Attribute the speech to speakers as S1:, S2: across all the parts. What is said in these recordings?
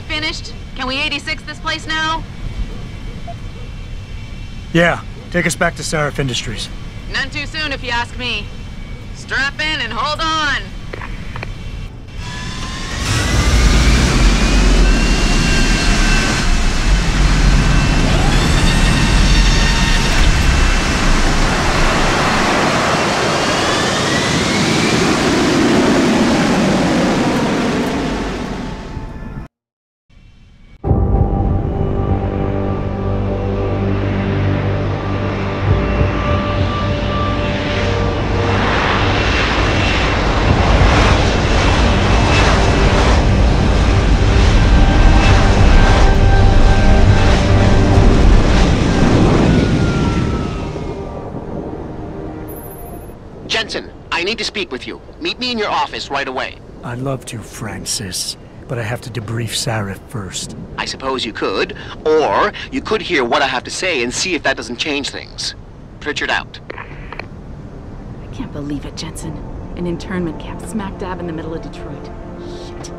S1: You finished? Can we 86 this place now?
S2: Yeah, take us back to Sarif Industries.
S1: None too soon if you ask me. Strap in and hold on.
S3: Jensen, I need to speak with you. Meet me in your office right away.
S2: I'd love to, Francis, but I have to debrief Sarif first.
S3: I suppose you could, or you could hear what I have to say and see if that doesn't change things. Pritchard out.
S4: I can't believe it, Jensen. An internment camp smack dab in the middle of Detroit. Shit.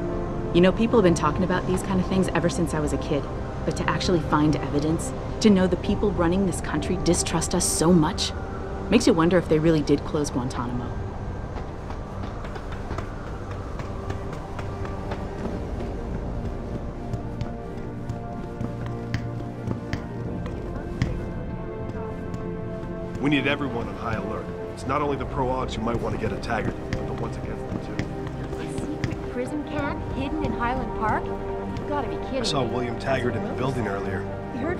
S4: You know, people have been talking about these kind of things ever since I was a kid. But to actually find evidence, to know the people running this country distrust us so much, makes you wonder if they really did close Guantanamo.
S5: We need everyone on high alert. It's not only the pro-Augs who might want to get at Taggart, but the ones against them too.
S6: A secret prison camp hidden in Highland Park? You've got to be kidding
S5: I saw
S6: me.
S5: William Taggart in the building earlier.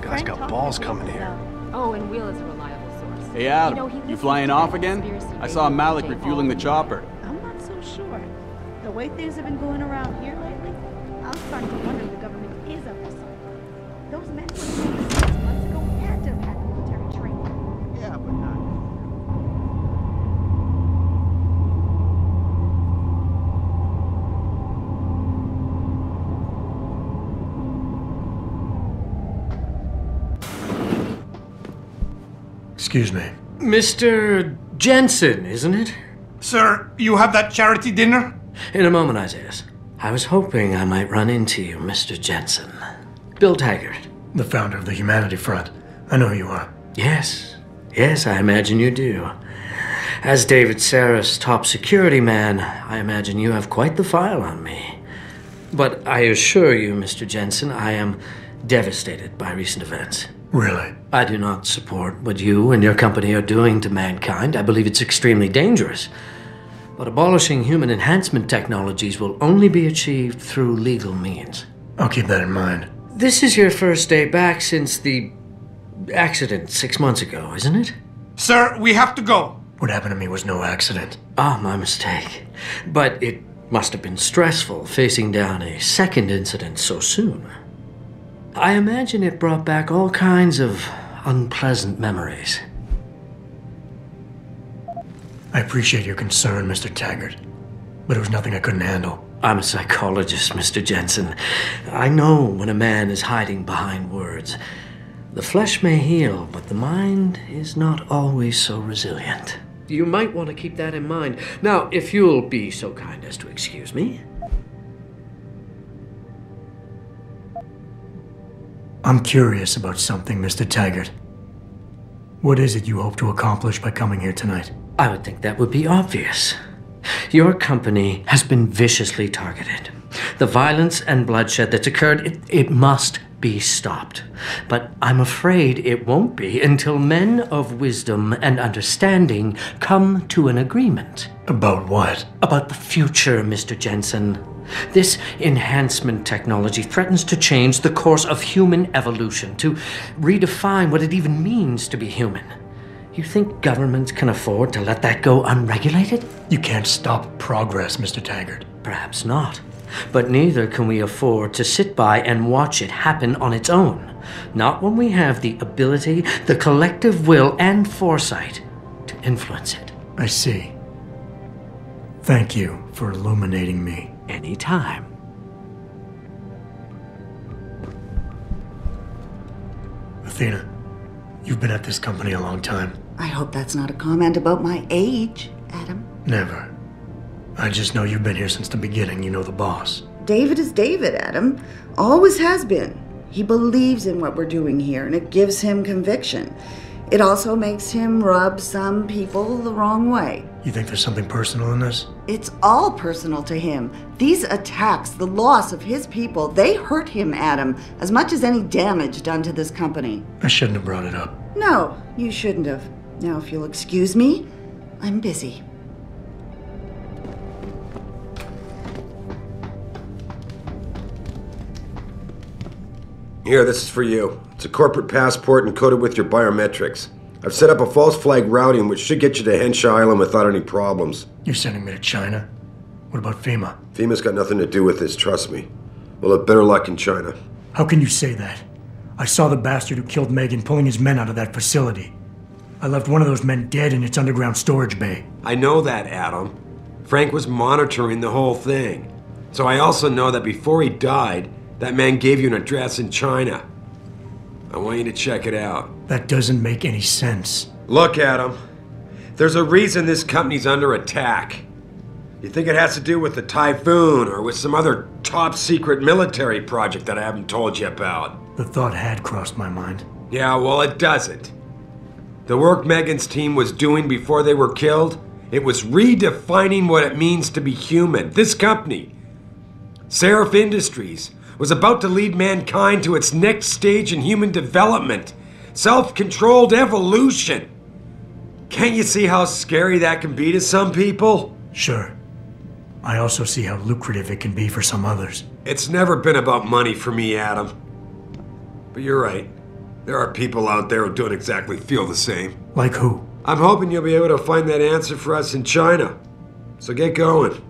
S5: Guy's got balls coming here.
S6: Oh, and Will is a reliable source.
S7: Hey, Adam,
S6: You know, he
S7: you
S6: listens
S7: flying
S6: to
S7: off
S6: the
S7: again?
S6: conspiracy
S7: I saw
S6: radio
S7: Malik
S6: tape
S7: refueling the
S6: all
S7: chopper.
S8: I'm not so sure. The way things have been going around here lately, I'm starting to wonder if the government is up to something. Those men were 6 months ago had to have had military training.
S5: Yeah, but not.
S2: Excuse me.
S9: Mr. Jensen, isn't it?
S10: Sir, you have that charity dinner?
S9: In a moment, Isaiah. I was hoping I might run into you, Mr. Jensen. Bill Taggart.
S2: The founder of the Humanity Front. I know who you are.
S9: Yes. Yes, I imagine you do. As David Sarris' top security man, I imagine you have quite the file on me. But I assure you, Mr. Jensen, I am devastated by recent events.
S2: Really?
S9: I do not support what you and your company are doing to mankind. I believe it's extremely dangerous. But abolishing human enhancement technologies will only be achieved through legal means.
S2: I'll keep that in mind.
S9: This is your first day back since the accident 6 months ago, isn't it?
S10: Sir, we have to go.
S2: What happened to me was no accident.
S9: Ah, my mistake. But it must have been stressful facing down a second incident so soon. I imagine it brought back all kinds of unpleasant memories.
S2: I appreciate your concern, Mr. Taggart, but it was nothing I couldn't handle.
S9: I'm a psychologist, Mr. Jensen. I know when a man is hiding behind words. The flesh may heal, but the mind is not always so resilient. You might want to keep that in mind. Now, if you'll be so kind as to excuse me.
S2: I'm curious about something, Mr. Taggart. What is it you hope to accomplish by coming here tonight?
S9: I would think that would be obvious. Your company has been viciously targeted. The violence and bloodshed that's occurred, it must be stopped. But I'm afraid it won't be until men of wisdom and understanding come to an agreement.
S2: About what?
S9: About the future, Mr. Jensen. This enhancement technology threatens to change the course of human evolution, to redefine what it even means to be human. You think governments can afford to let that go unregulated?
S2: You can't stop progress, Mr. Taggart.
S9: Perhaps not. But neither can we afford to sit by and watch it happen on its own. Not when we have the ability, the collective will, and foresight to influence it.
S2: I see. Thank you for illuminating me.
S9: Anytime.
S2: Athena, you've been at this company a long time.
S11: I hope that's not a comment about my age, Adam.
S2: Never. I just know you've been here since the beginning. You know the boss.
S11: David is David, Adam. Always has been. He believes in what we're doing here, and it gives him conviction. It also makes him rub some people the wrong way.
S2: You think there's something personal in this?
S11: It's all personal to him. These attacks, the loss of his people, they hurt him, Adam, as much as any damage done to this company.
S2: I shouldn't have brought it up.
S11: No, you shouldn't have. Now, if you'll excuse me, I'm busy.
S7: Here, this is for you. It's a corporate passport encoded with your biometrics. I've set up a false flag routing which should get you to Henshaw Island without any problems.
S2: You're sending me to China? What about FEMA?
S7: FEMA's got nothing to do with this, trust me. We'll have better luck in China.
S2: How can you say that? I saw the bastard who killed Megan pulling his men out of that facility. I left one of those men dead in its underground storage bay.
S7: I know that, Adam. Frank was monitoring the whole thing. So I also know that before he died, that man gave you an address in China. I want you to check it out.
S2: That doesn't make any sense.
S7: Look, Adam. There's a reason this company's under attack. You think it has to do with the typhoon or with some other top-secret military project that I haven't told you about?
S2: The thought had crossed my mind.
S7: Yeah, well, it doesn't. The work Megan's team was doing before they were killed, it was redefining what it means to be human. This company, Seraph Industries, was about to lead mankind to its next stage in human development. Self-controlled evolution. Can't you see how scary that can be to some people?
S2: Sure. I also see how lucrative it can be for some others.
S7: It's never been about money for me, Adam. But you're right. There are people out there who don't exactly feel the same.
S2: Like who?
S7: I'm hoping you'll be able to find that answer for us in China. So get going.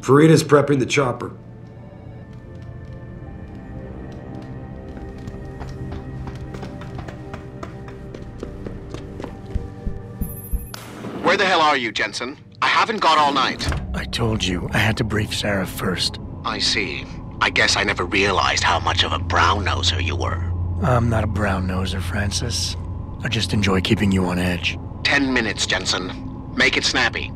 S7: Farida's prepping the chopper.
S3: Where the hell are you, Jensen? I haven't got all night.
S2: I told you, I had to brief Sarah first.
S3: I see. I guess I never realized how much of a brown-noser you were.
S2: I'm not a brown-noser, Francis. I just enjoy keeping you on edge.
S3: 10 minutes, Jensen. Make it snappy.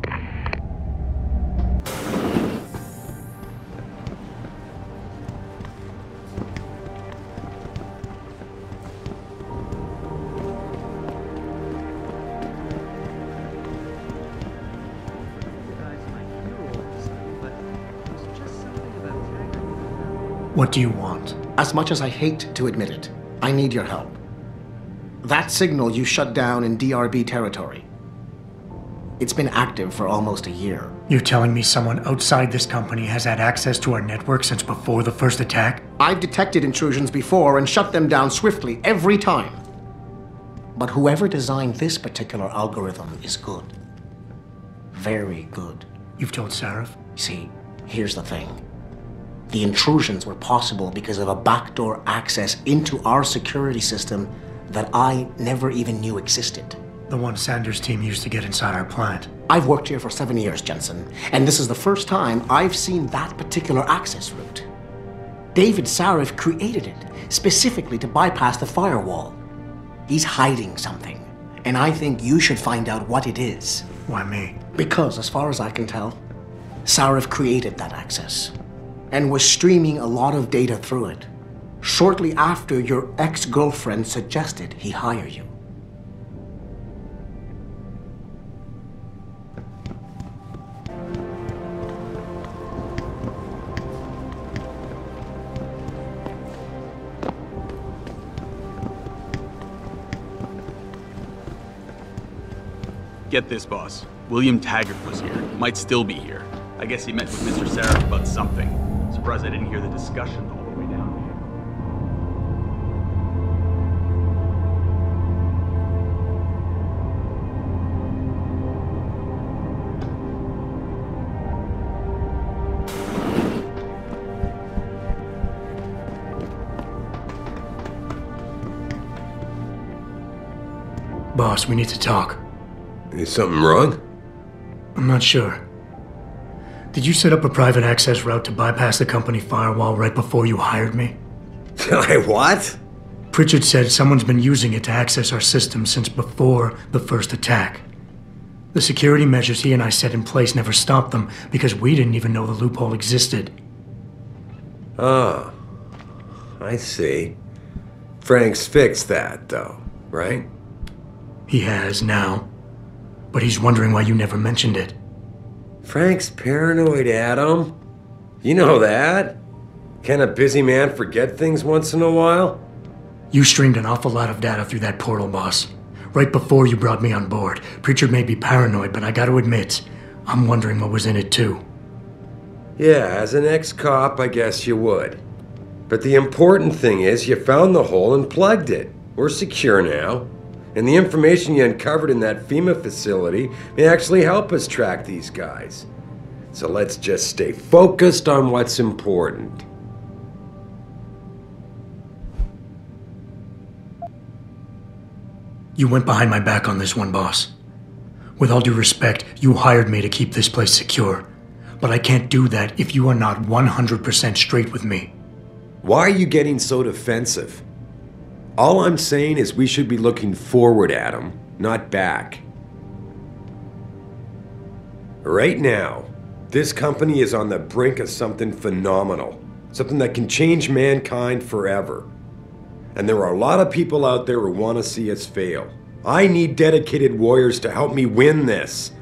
S2: What do you want?
S12: As much as I hate to admit it, I need your help. That signal you shut down in DRB territory. It's been active for almost a year.
S2: You're telling me someone outside this company has had access to our network since before the first attack?
S12: I've detected intrusions before and shut them down swiftly every time. But whoever designed this particular algorithm is good. Very good.
S2: You've told Sarah?
S12: See, here's the thing. The intrusions were possible because of a backdoor access into our security system that I never even knew existed.
S2: The one Sanders' team used to get inside our plant.
S12: I've worked here for 7 years, Jensen, and this is the first time I've seen that particular access route. David Sarif created it specifically to bypass the firewall. He's hiding something, and I think you should find out what it is.
S2: Why me?
S12: Because, as far as I can tell, Sarif created that access and was streaming a lot of data through it shortly after your ex-girlfriend suggested he hire you.
S13: Get this, boss. William Taggart was here. Might still be here. I guess he met with Mr. Sarah about something. Surprised I didn't hear the discussion all the way down here.
S2: Boss, we need to talk.
S7: Is something wrong?
S2: I'm not sure. Did you set up a private access route to bypass the company firewall right before you hired me?
S7: What?
S2: Pritchard said someone's been using it to access our system since before the first attack. The security measures he and I set in place never stopped them because we didn't even know the loophole existed.
S7: Ah, I see. Frank's fixed that, though, right?
S2: He has now. But he's wondering why you never mentioned it.
S7: Frank's paranoid, Adam. You know that. Can a busy man forget things once in a while?
S2: You streamed an awful lot of data through that portal, boss. Right before you brought me on board. Pritchard may be paranoid, but I gotta admit, I'm wondering what was in it too.
S7: Yeah, as an ex-cop, I guess you would. But the important thing is you found the hole and plugged it. We're secure now. And the information you uncovered in that FEMA facility may actually help us track these guys. So let's just stay focused on what's important.
S2: You went behind my back on this one, boss. With all due respect, you hired me to keep this place secure. But I can't do that if you are not 100% straight with me.
S7: Why are you getting so defensive? All I'm saying is we should be looking forward, Adam, not back. Right now, this company is on the brink of something phenomenal. Something that can change mankind forever. And there are a lot of people out there who want to see us fail. I need dedicated warriors to help me win this.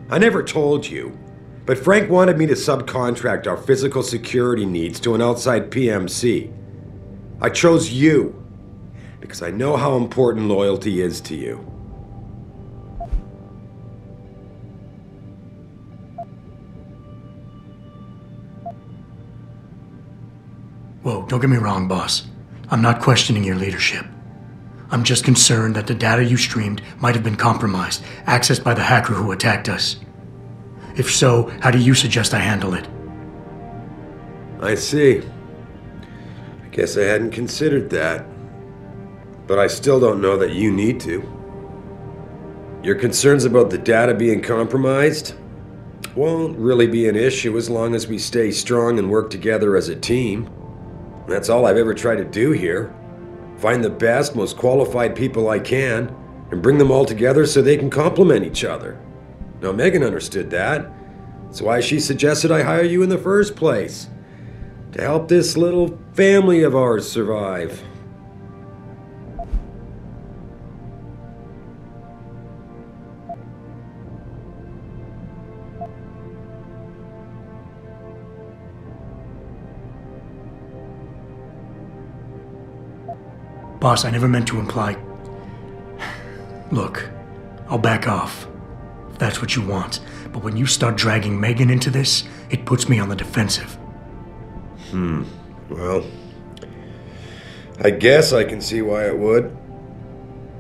S7: I never told you, but Frank wanted me to subcontract our physical security needs to an outside PMC. I chose you because I know how important loyalty is to you.
S2: Whoa, don't get me wrong, boss. I'm not questioning your leadership. I'm just concerned that the data you streamed might have been compromised, accessed by the hacker who attacked us. If so, how do you suggest I handle it?
S7: I see. I guess I hadn't considered that. But I still don't know that you need to. Your concerns about the data being compromised won't really be an issue as long as we stay strong and work together as a team. That's all I've ever tried to do here. Find the best, most qualified people I can, and bring them all together so they can complement each other. Now, Megan understood that. That's why she suggested I hire you in the first place. To help this little family of ours survive.
S2: Boss, I never meant to imply... Look, I'll back off, if that's what you want. But when you start dragging Megan into this, it puts me on the defensive.
S7: Well, I guess I can see why it would.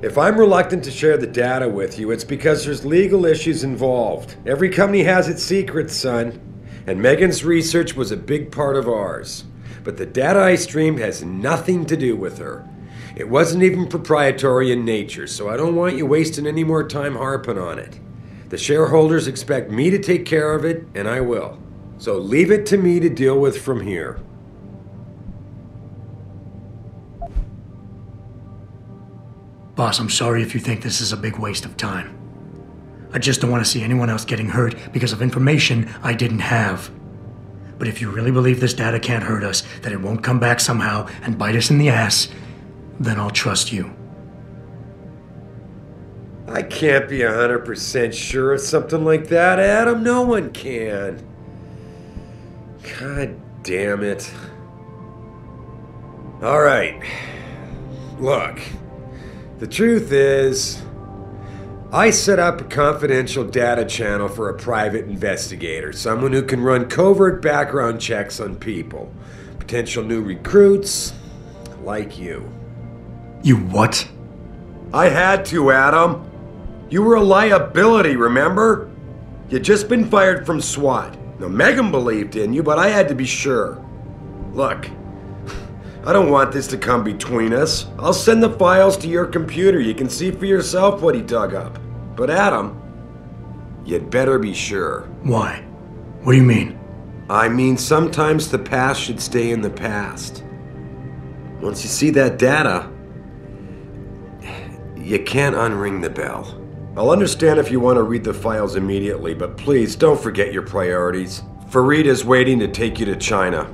S7: If I'm reluctant to share the data with you, it's because there's legal issues involved. Every company has its secrets, son. And Megan's research was a big part of ours. But the data I streamed has nothing to do with her. It wasn't even proprietary in nature, so I don't want you wasting any more time harping on it. The shareholders expect me to take care of it, and I will. So leave it to me to deal with from here.
S2: Boss, I'm sorry if you think this is a big waste of time. I just don't want to see anyone else getting hurt because of information I didn't have. But if you really believe this data can't hurt us, that it won't come back somehow and bite us in the ass, then I'll trust you.
S7: I can't be 100% sure of something like that, Adam. No one can. God damn it. All right. Look, the truth is, I set up a confidential data channel for a private investigator, someone who can run covert background checks on people, potential new recruits, like you.
S2: You what?
S7: I had to, Adam. You were a liability, remember? You'd just been fired from SWAT. Now, Megan believed in you, but I had to be sure. Look, I don't want this to come between us. I'll send the files to your computer. You can see for yourself what he dug up. But Adam, you'd better be sure.
S2: Why? What do you mean?
S7: I mean, sometimes the past should stay in the past. Once you see that data, you can't unring the bell. I'll understand if you want to read the files immediately, but please don't forget your priorities. Farid is waiting to take you to China.